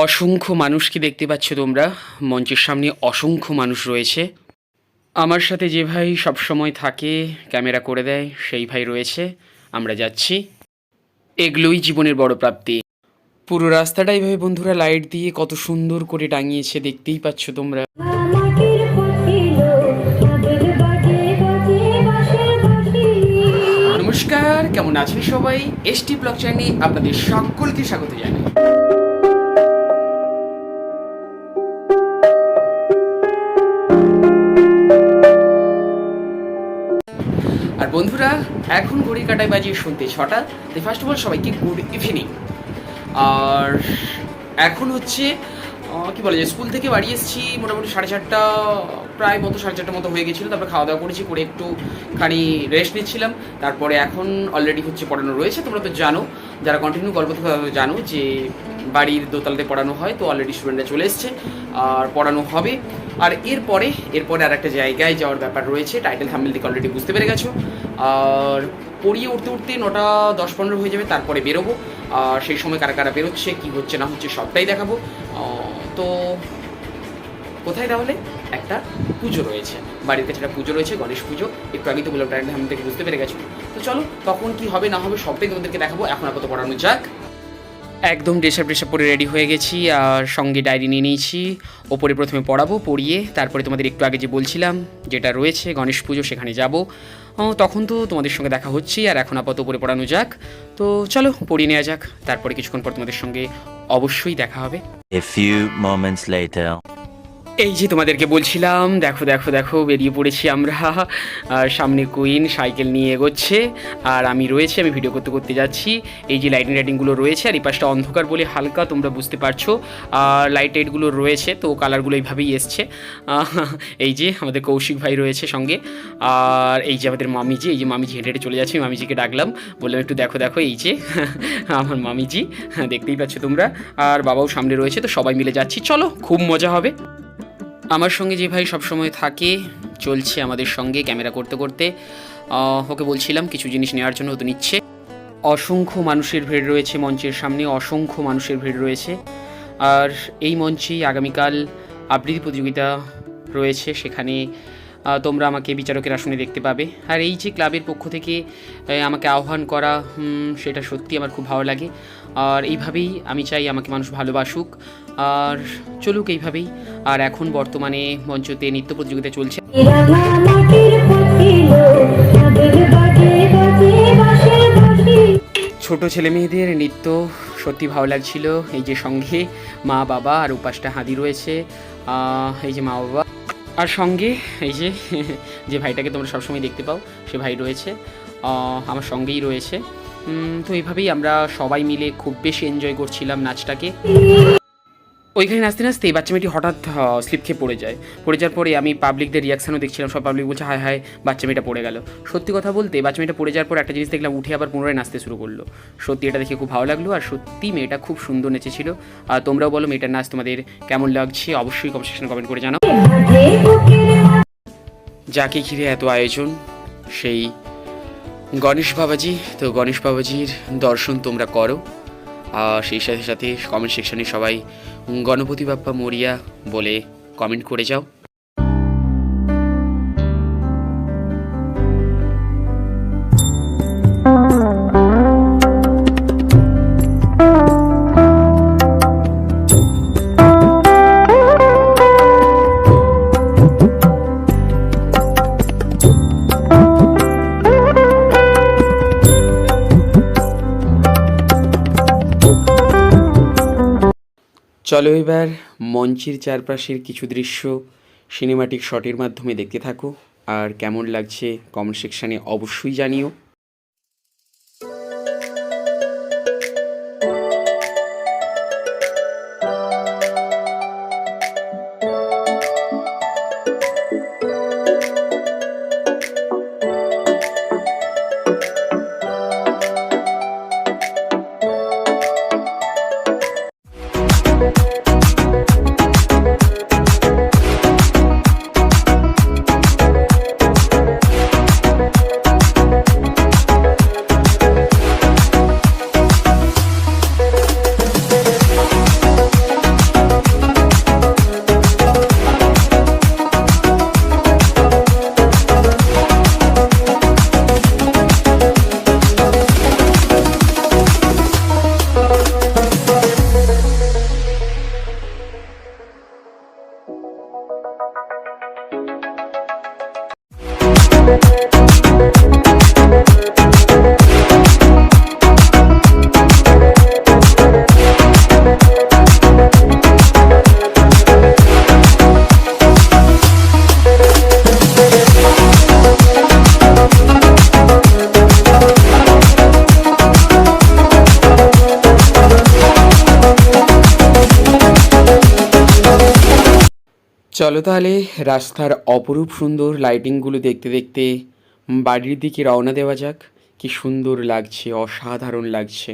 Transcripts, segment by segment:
অসংখ্য মানুষকে দেখতে পাচ্ছ তোমরা। মঞ্চের সামনে অসংখ্য মানুষ রয়েছে। আমার সাথে যে ভাই সবসময় থাকে, ক্যামেরা করে দেয়, সেই ভাই রয়েছে। আমরা যাচ্ছি। এগুলোই জীবনের বড় প্রাপ্তি। পুরো রাস্তাটাই ভাই বন্ধুরা লাইট দিয়ে কত সুন্দর করে টাঙিয়েছে, দেখতেই পাচ্ছ তোমরা। নমস্কার, কেমন আছেন সবাই? এসটি ব্লগ চ্যানেলে আপনাদের সকলকে স্বাগত জানাই। আর বন্ধুরা, এখন ঘড়ি কাটায় বাজিয়ে শুনতে 6টা। তো ফার্স্ট অফ অল সবাইকে গুড ইভিনিং। আর এখন হচ্ছে কি বলে যে স্কুল থেকে বাড়ি এসেছি মোটামুটি 4:30, প্রায় মতো 4:30 মতো হয়ে গেছিলো। তারপরে খাওয়া দাওয়া করেছি, করে একটুখানি রেস্ট নিচ্ছিলাম। তারপরে এখন অলরেডি হচ্ছে পড়ানো রয়েছে। তোমরা তো জানো, যারা কন্টিনিউ গল্প জানো যে বাড়ির দোতলাতে পড়ানো হয়। তো অলরেডি স্টুডেন্টরা চলে এসছে আর পড়ানো হবে। আর এরপরে আর একটা জায়গায় যাওয়ার ব্যাপার রয়েছে। টাইটেল থাম্বনেল থেকে অলরেডি বুঝতে পেরে গেছো। আর পড়িয়ে উঠতে 9:10-15 হয়ে যাবে। তারপরে বেরোবো। আর সেই সময় কারা কারা বেরোচ্ছে, কী হচ্ছে না হচ্ছে সবটাই দেখাবো। তো কোথায় তাহলে? একটা পুজো রয়েছে, বাড়ির কাছে একটা পুজো রয়েছে, গণেশ পুজো। একটু আগেই তো বললাম, টাইটেল থাম্বনেল থেকে বুঝতে পেরে গেছো। তো চলো, তখন কি হবে না হবে সবটাই তোমাদেরকে দেখাবো। এখন আপাতত পড়ানো যাক। একদম ড্রেসাপ পরে রেডি হয়ে গেছি আর সঙ্গে ডায়েরি নিয়ে নিয়েছি। ওপরে প্রথমে পড়াবো, পড়িয়ে তারপরে তোমাদের একটু আগে যে বলছিলাম যেটা রয়েছে গণেশ পুজো, সেখানে যাব। তখন তো তোমাদের সঙ্গে দেখা হচ্ছেই। আর এখন আপাতত উপরে পড়ানো যাক। তো চলো পড়িয়ে নেওয়া যাক, তারপরে কিছুক্ষণ পর তোমাদের সঙ্গে অবশ্যই দেখা হবে। A few moments later. এই যে তোমাদেরকে বলছিলাম, দেখো দেখো দেখো বেরিয়ে পড়েছি আমরা। সামনে কুইন সাইকেল নিয়ে এগোচ্ছে আর আমি রয়েছে, আমি ভিডিও করতে করতে যাচ্ছি। এই যে লাইটিংগুলো রয়েছে, আর এই পাশটা অন্ধকার বলে হালকা তোমরা বুঝতে পারছো। আর লাইটগুলো রয়েছে, তো কালারগুলো এইভাবেই এসছে। এই যে আমাদের কৌশিক ভাই রয়েছে সঙ্গে। আর এই যে আমাদের মামিজি, এই যে মামিজি হেঁটে হেঁটে চলে যাচ্ছে। মামিজিকে ডাকলাম, বললাম একটু দেখো দেখো, এই যে আমার মামিজি, দেখতেই পাচ্ছ তোমরা। আর বাবাও সামনে রয়েছে, তো সবাই মিলে যাচ্ছি। চলো, খুব মজা হবে। আমার সঙ্গে যে ভাই সবসময় থাকে, চলছে আমাদের সঙ্গে ক্যামেরা করতে করতে। ওকে বলছিলাম কিছু জিনিস নেওয়ার জন্য, তো নিচ্ছে। অসংখ্য মানুষের ভিড় রয়েছে মঞ্চের সামনে, অসংখ্য মানুষের ভিড় রয়েছে। আর এই মঞ্চেই আগামীকাল আবৃত্তি প্রতিযোগিতা রয়েছে, সেখানে তোমরা আমাকে বিচারকের আসনে দেখতে পাবে। আর এই যে ক্লাবের পক্ষ থেকে আমাকে আহ্বান করা, সেটা সত্যি আমার খুব ভালো লাগে। আর এইভাবেই আমি চাই আমাকে মানুষ ভালোবাসুক আর চলুক এইভাবেই। আর এখন বর্তমানে মঞ্চতে নৃত্য প্রতিযোগিতা চলছে। ছোট ছেলে মেয়েদের নৃত্য সত্যি ভালো লাগছিল। এই যে সঙ্গে মা বাবা, আর উপাসটা হাঁদি রয়েছে। এই যে মা বাবা, আর সঙ্গে এই যে ভাইটাকে তোমরা সবসময় দেখতে পাও, সে ভাই রয়েছে, আমার সঙ্গেই রয়েছে। তো এইভাবেই আমরা সবাই মিলে খুব বেশি এনজয় করছিলাম নাচটাকে। ওইখানে নাচতে নাচতে এই বাচ্চা মেয়েটি হঠাৎ স্লিপ খেয়ে পড়ে যায়। পড়ে যাওয়ার পরে আমি পাবলিকদের রিয়াকশানও দেখছিলাম। সব পাবলিক বলছে হায় হায় বাচ্চা মেয়েটা পড়ে গেল। সত্যি কথা বলতে বাচ্চা মেয়েটা পড়ে যাওয়ার পর একটা জিনিস দেখলাম, উঠে আবার পুনরায় নাচতে শুরু করলো। সত্যি এটা দেখে খুব ভালো লাগলো। আর সত্যি মেয়েটা খুব সুন্দর নেচেছিল। আর তোমরাও বলো মেয়েটার নাচ তোমাদের কেমন লাগছে, অবশ্যই কমেন্ট সেকশনে কমেন্ট করে জানাও। যাকে ঘিরে এত আয়োজন, সেই গণেশ বাবাজি। তো গণেশ বাবাজির দর্শন তোমরা করো। আর সেই সাথে সাথে কমেন্ট সেকশনে সবাই গণপতি বাপ্পা মরিয়া বলে কমেন্ট করে যাও। চলো এবার মঞ্চের চারপাশের কিছু দৃশ্য সিনেমাটিক শটের মাধ্যমে দেখতে থাকো। আর কেমন লাগছে কমেন্ট সেকশানে অবশ্যই জানিও। চলো তাহলে রাস্তার অপরূপ সুন্দর লাইটিংগুলো দেখতে দেখতে বাড়ির দিকে রওনা দেওয়া যাক। কি সুন্দর লাগছে, অসাধারণ লাগছে।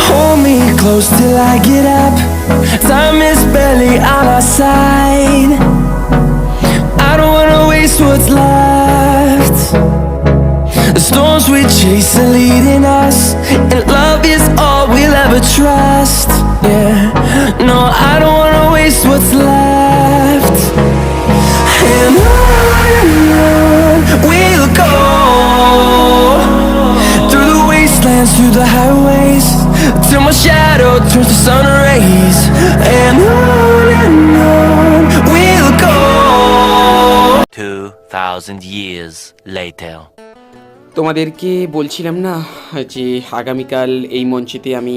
Hold me close till I get up. Time is barely on our side. I don't wanna waste what's left. The storms we chase are leading us, and love is all we'll ever trust. Yeah, no, I don't wanna waste what's left. And on we'll go, through the wastelands, through the highways, till my shadow turns to sun rays. And on we'll go. 2,000 years later. তোমাদেরকে বলছিলাম না যে আগামীকাল এই মঞ্চেতে আমি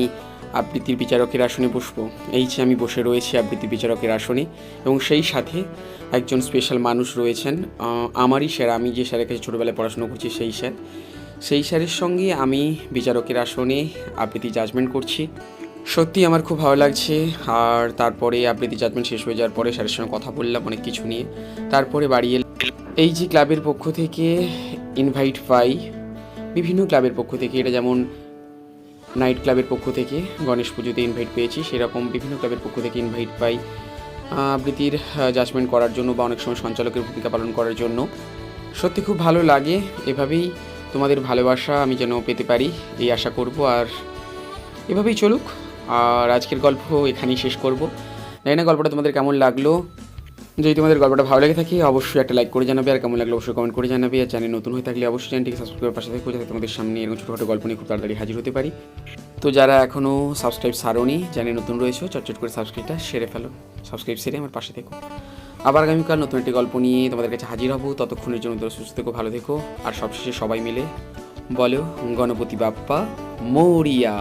আবৃত্তির বিচারকের আসনে বসবো। এই যে আমি বসে রয়েছি আবৃত্তির বিচারকের আসনে, এবং সেই সাথে একজন স্পেশাল মানুষ রয়েছেন, আমারই স্যার, আমি যে স্যারের কাছে ছোটোবেলায় পড়াশোনা করছি সেই স্যারের সঙ্গে আমি বিচারকের আসনে আবৃত্তি জাজমেন্ট করছি। সত্যি আমার খুব ভালো লাগছে। আর তারপরে আবৃত্তি জাজমেন্ট শেষ হয়ে যাওয়ার পরে স্যারের সঙ্গে কথা বললাম অনেক কিছু নিয়ে। তারপরে বাড়ি এলাম। এই যে ক্লাবের পক্ষ থেকে ইনভাইট পাই, বিভিন্ন ক্লাবের পক্ষ থেকে, এটা যেমন নাইট ক্লাবের পক্ষ থেকে গণেশ পুজোতে ইনভাইট পেয়েছি, সেরকম বিভিন্ন ক্লাবের পক্ষ থেকে ইনভাইট পাই আবৃত্তির জাজমেন্ট করার জন্য বা অনেক সময় সঞ্চালকের ভূমিকা পালন করার জন্য। সত্যি খুব ভালো লাগে। এভাবেই তোমাদের ভালোবাসা আমি যেন পেতে পারি, এই আশা করব। আর এভাবেই চলুক। আর আজকের গল্প এখানেই শেষ করব। জানি না গল্পটা তোমাদের কেমন লাগলো। যদি তোমাদের গল্পটা ভালো লেগে থাকে অবশ্যই একটা লাইক করে জানাবে, আর কেমন লাগলো অবশ্যই কমেন্ট করে জানাবে। আর চ্যানেল নতুন হয়ে থাকলে অবশ্যই চ্যানেলটিকে সাবস্ক্রাইব করে পাশে থেকো, যাতে তোমাদের সামনে এরকম ছোটোখাটো গল্প নিয়ে খুব তাড়াতাড়ি হাজির হতে পারি। তো যারা এখনও সাবস্ক্রাইব সারোনি, চ্যানেল নতুন রয়েছে, চটচট করে সাবস্ক্রাইবটা সেরে ফেলো। সাবস্ক্রাইব সেরে আমার পাশে থেকো। আবার আগামীকাল নতুন একটি গল্প নিয়ে তোমাদের কাছে হাজির হব। ততক্ষণের জন্য তোমরা সুস্থ থেকো, ভালো থেকো। আর সবশেষে সবাই মিলে বলো গণপতি বাপ্পা মোরিয়া।